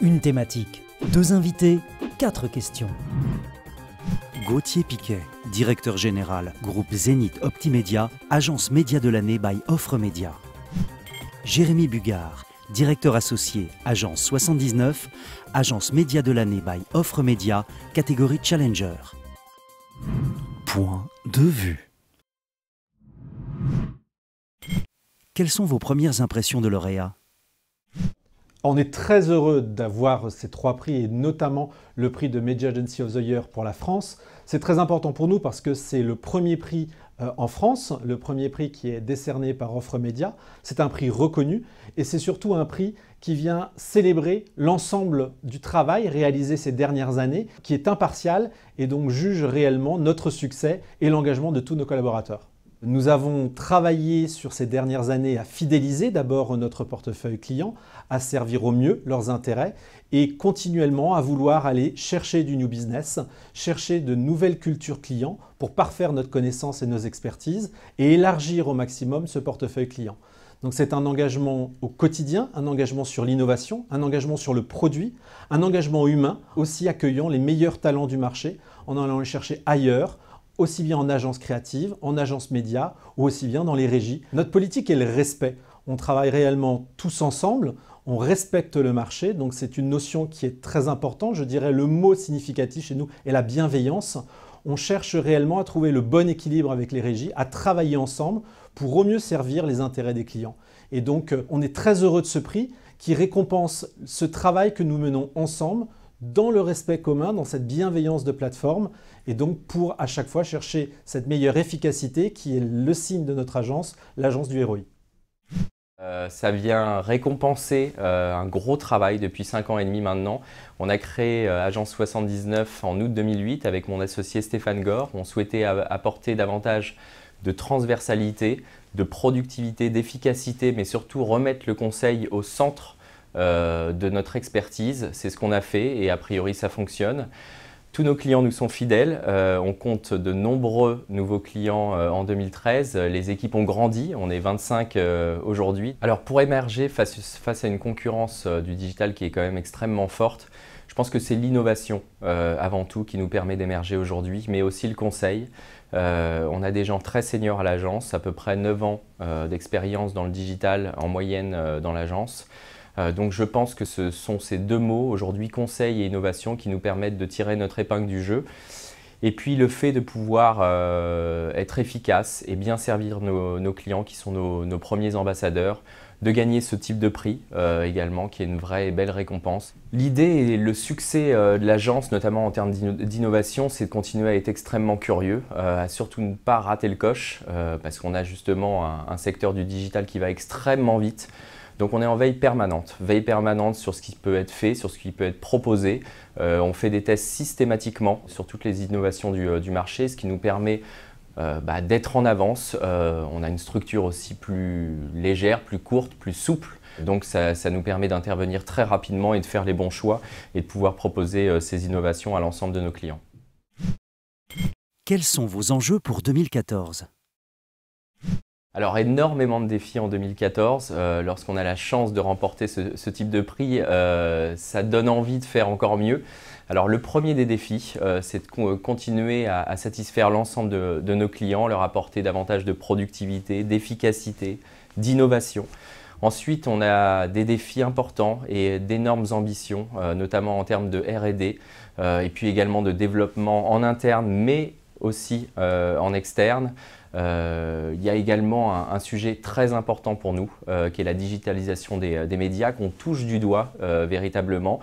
Une thématique, 2 invités, 4 questions. Gauthier Piquet, directeur général, groupe Zénith Optimédia, agence média de l'année by Offre Média. Jérémy Bugard, directeur associé, agence 79, agence média de l'année by Offre Média, catégorie Challenger. Point de vue. Quelles sont vos premières impressions de lauréat? On est très heureux d'avoir ces 3 prix et notamment le prix de Media Agency of the Year pour la France. C'est très important pour nous parce que c'est le premier prix en France, le premier prix qui est décerné par Offre Média. C'est un prix reconnu et c'est surtout un prix qui vient célébrer l'ensemble du travail réalisé ces dernières années, qui est impartial et donc juge réellement notre succès et l'engagement de tous nos collaborateurs. Nous avons travaillé sur ces dernières années à fidéliser d'abord notre portefeuille client, à servir au mieux leurs intérêts et continuellement à vouloir aller chercher du new business, chercher de nouvelles cultures clients pour parfaire notre connaissance et nos expertises et élargir au maximum ce portefeuille client. Donc c'est un engagement au quotidien, un engagement sur l'innovation, un engagement sur le produit, un engagement humain, aussi accueillant les meilleurs talents du marché en allant les chercher ailleurs, aussi bien en agence créative, en agence média ou aussi bien dans les régies. Notre politique est le respect. On travaille réellement tous ensemble, on respecte le marché, donc c'est une notion qui est très importante. Je dirais le mot significatif chez nous est la bienveillance. On cherche réellement à trouver le bon équilibre avec les régies, à travailler ensemble pour au mieux servir les intérêts des clients. Et donc on est très heureux de ce prix qui récompense ce travail que nous menons ensemble dans le respect commun, dans cette bienveillance de plateforme et donc pour à chaque fois chercher cette meilleure efficacité qui est le signe de notre agence, l'agence du ROI. Ça vient récompenser un gros travail depuis 5 ans et demi maintenant. On a créé Agence 79 en août 2008 avec mon associé Stéphane Gore. On souhaitait apporter davantage de transversalité, de productivité, d'efficacité, mais surtout remettre le conseil au centre de notre expertise. C'est ce qu'on a fait et a priori ça fonctionne. Tous nos clients nous sont fidèles, on compte de nombreux nouveaux clients en 2013, les équipes ont grandi, on est 25 aujourd'hui. Alors pour émerger face à une concurrence du digital qui est quand même extrêmement forte, je pense que c'est l'innovation avant tout qui nous permet d'émerger aujourd'hui, mais aussi le conseil. On a des gens très seniors à l'agence, à peu près 9 ans d'expérience dans le digital en moyenne dans l'agence. Donc je pense que ce sont ces 2 mots, aujourd'hui conseil et innovation, qui nous permettent de tirer notre épingle du jeu. Et puis le fait de pouvoir être efficace et bien servir nos clients qui sont nos premiers ambassadeurs, de gagner ce type de prix également, qui est une vraie et belle récompense. L'idée et le succès de l'agence, notamment en termes d'innovation, c'est de continuer à être extrêmement curieux, à surtout ne pas rater le coche, parce qu'on a justement un secteur du digital qui va extrêmement vite. Donc on est en veille permanente sur ce qui peut être fait, sur ce qui peut être proposé. On fait des tests systématiquement sur toutes les innovations du marché, ce qui nous permet d'être en avance. On a une structure aussi plus légère, plus courte, plus souple. Donc ça nous permet d'intervenir très rapidement et de faire les bons choix et de pouvoir proposer ces innovations à l'ensemble de nos clients. Quels sont vos enjeux pour 2014? Alors énormément de défis en 2014, lorsqu'on a la chance de remporter ce type de prix, ça donne envie de faire encore mieux. Alors le premier des défis, c'est de continuer à satisfaire l'ensemble de nos clients, leur apporter davantage de productivité, d'efficacité, d'innovation. Ensuite, on a des défis importants et d'énormes ambitions, notamment en termes de R&D et puis également de développement en interne, mais aussi en externe. Il y a également un sujet très important pour nous, qui est la digitalisation des médias, qu'on touche du doigt véritablement.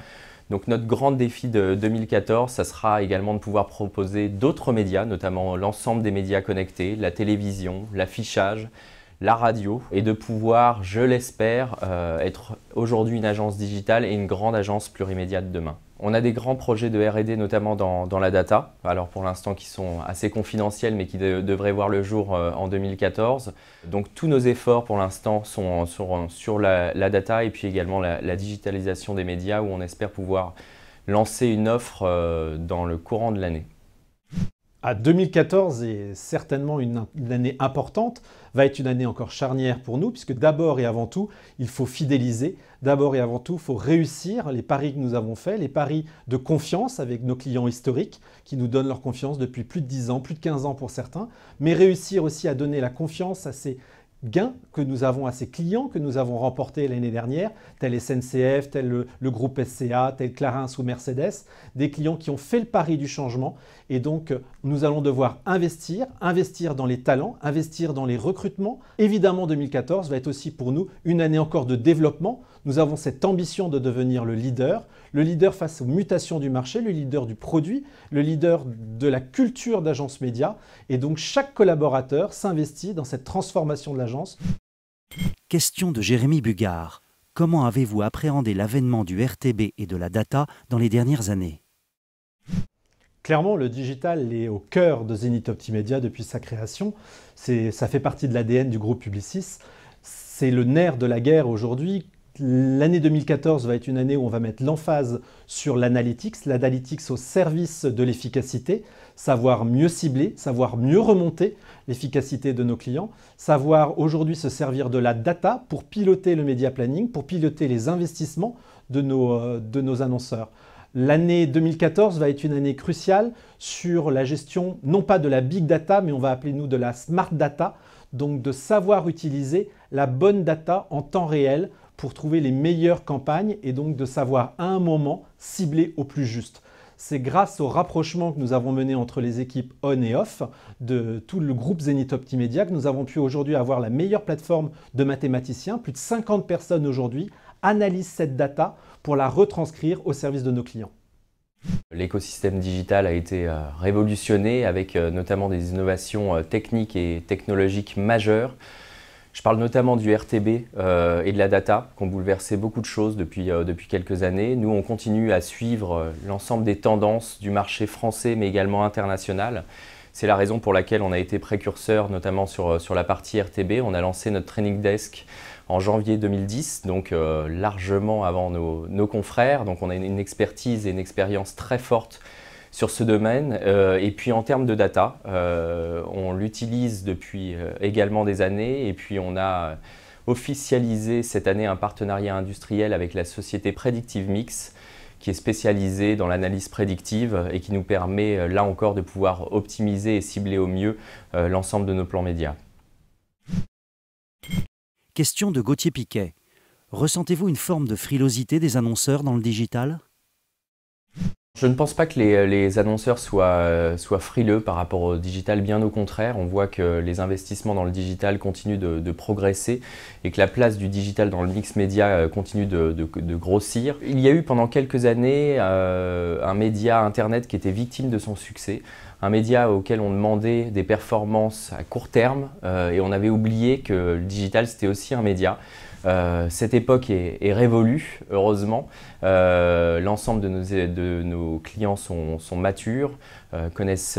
Donc notre grand défi de 2014, ça sera également de pouvoir proposer d'autres médias, notamment l'ensemble des médias connectés, la télévision, l'affichage, la radio, et de pouvoir, je l'espère, être aujourd'hui une agence digitale et une grande agence plurimédia de demain. On a des grands projets de R&D, notamment dans la data, alors pour l'instant qui sont assez confidentiels mais qui devraient voir le jour en 2014. Donc tous nos efforts pour l'instant sont sur la data et puis également la digitalisation des médias où on espère pouvoir lancer une offre dans le courant de l'année. 2014 est certainement une année importante, va être une année encore charnière pour nous, puisque d'abord et avant tout, il faut fidéliser. D'abord et avant tout, il faut réussir les paris que nous avons faits, les paris de confiance avec nos clients historiques, qui nous donnent leur confiance depuis plus de 10 ans, plus de 15 ans pour certains, mais réussir aussi à donner la confiance à ces gains que nous avons, à ces clients que nous avons remportés l'année dernière, tel SNCF, tel le groupe SCA, tel Clarins ou Mercedes, des clients qui ont fait le pari du changement. Et donc, nous allons devoir investir dans les talents, investir dans les recrutements. Évidemment, 2014 va être aussi pour nous une année encore de développement. Nous avons cette ambition de devenir le leader face aux mutations du marché, le leader du produit, le leader de la culture d'agence média. Et donc, chaque collaborateur s'investit dans cette transformation de l'agence. Question de Jérémy Bugard. Comment avez-vous appréhendé l'avènement du RTB et de la data dans les dernières années ? Clairement, le digital est au cœur de Zenith Optimedia depuis sa création. Ça fait partie de l'ADN du groupe Publicis. C'est le nerf de la guerre aujourd'hui. L'année 2014 va être une année où on va mettre l'emphase sur l'analytics au service de l'efficacité, savoir mieux cibler, savoir mieux remonter l'efficacité de nos clients, savoir aujourd'hui se servir de la data pour piloter le media planning, pour piloter les investissements de nos annonceurs. L'année 2014 va être une année cruciale sur la gestion, non pas de la big data, mais on va appeler nous de la smart data, donc de savoir utiliser la bonne data en temps réel pour trouver les meilleures campagnes et donc de savoir à un moment cibler au plus juste. C'est grâce au rapprochement que nous avons mené entre les équipes on et off de tout le groupe Zenith Optimedia que nous avons pu aujourd'hui avoir la meilleure plateforme de mathématiciens. Plus de 50 personnes aujourd'hui analysent cette data pour la retranscrire au service de nos clients. L'écosystème digital a été révolutionné avec notamment des innovations techniques et technologiques majeures. Je parle notamment du RTB et de la data qui ont bouleversé beaucoup de choses depuis quelques années. Nous, on continue à suivre l'ensemble des tendances du marché français mais également international. C'est la raison pour laquelle on a été précurseur notamment sur la partie RTB. On a lancé notre training desk en janvier 2010, donc largement avant nos confrères. Donc on a une expertise et une expérience très forte sur ce domaine. Et puis en termes de data, on l'utilise depuis également des années. Et puis on a officialisé cette année un partenariat industriel avec la société Predictive Mix, qui est spécialisée dans l'analyse prédictive et qui nous permet là encore de pouvoir optimiser et cibler au mieux l'ensemble de nos plans médias. Question de Gauthier Piquet. Ressentez-vous une forme de frilosité des annonceurs dans le digital ? Je ne pense pas que les annonceurs soient frileux par rapport au digital, bien au contraire. On voit que les investissements dans le digital continuent de progresser et que la place du digital dans le mix média continue de grossir. Il y a eu pendant quelques années un média internet qui était victime de son succès, un média auquel on demandait des performances à court terme et on avait oublié que le digital c'était aussi un média. Cette époque est révolue, heureusement. L'ensemble de nos clients sont matures, connaissent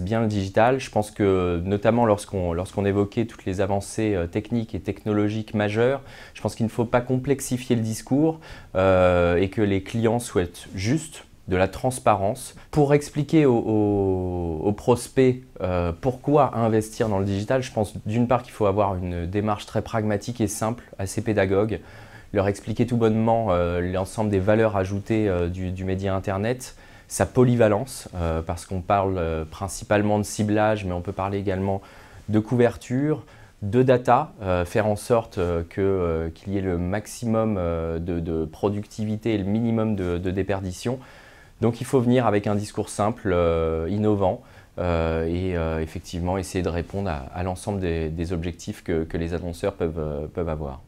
bien le digital. Je pense que notamment lorsqu'on évoquait toutes les avancées techniques et technologiques majeures, je pense qu'il ne faut pas complexifier le discours et que les clients souhaitent juste de la transparence. Pour expliquer aux prospects pourquoi investir dans le digital, je pense d'une part qu'il faut avoir une démarche très pragmatique et simple, assez pédagogue, leur expliquer tout bonnement l'ensemble des valeurs ajoutées du média Internet, sa polyvalence, parce qu'on parle principalement de ciblage, mais on peut parler également de couverture, de data, faire en sorte qu'il y ait le maximum de productivité et le minimum de déperdition. Donc il faut venir avec un discours simple, innovant et effectivement essayer de répondre à l'ensemble des objectifs que les annonceurs peuvent avoir.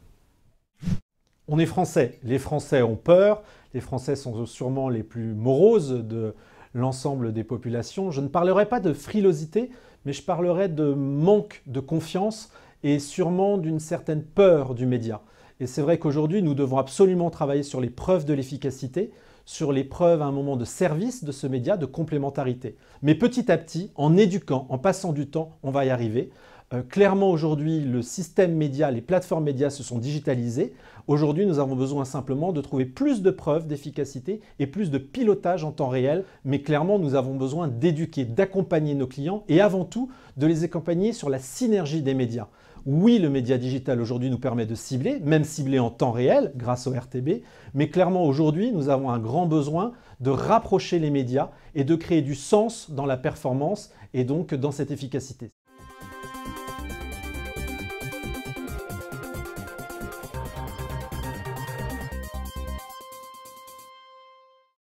On est français, les Français ont peur, les Français sont sûrement les plus moroses de l'ensemble des populations. Je ne parlerai pas de frilosité, mais je parlerai de manque de confiance et sûrement d'une certaine peur du média. Et c'est vrai qu'aujourd'hui, nous devons absolument travailler sur les preuves de l'efficacité, sur les preuves à un moment de service de ce média, de complémentarité. Mais petit à petit, en éduquant, en passant du temps, on va y arriver. Clairement, aujourd'hui, le système média, les plateformes médias se sont digitalisées. Aujourd'hui, nous avons besoin simplement de trouver plus de preuves d'efficacité et plus de pilotage en temps réel. Mais clairement, nous avons besoin d'éduquer, d'accompagner nos clients et avant tout, de les accompagner sur la synergie des médias. Oui, le média digital aujourd'hui nous permet de cibler, même cibler en temps réel grâce au RTB, mais clairement aujourd'hui, nous avons un grand besoin de rapprocher les médias et de créer du sens dans la performance et donc dans cette efficacité.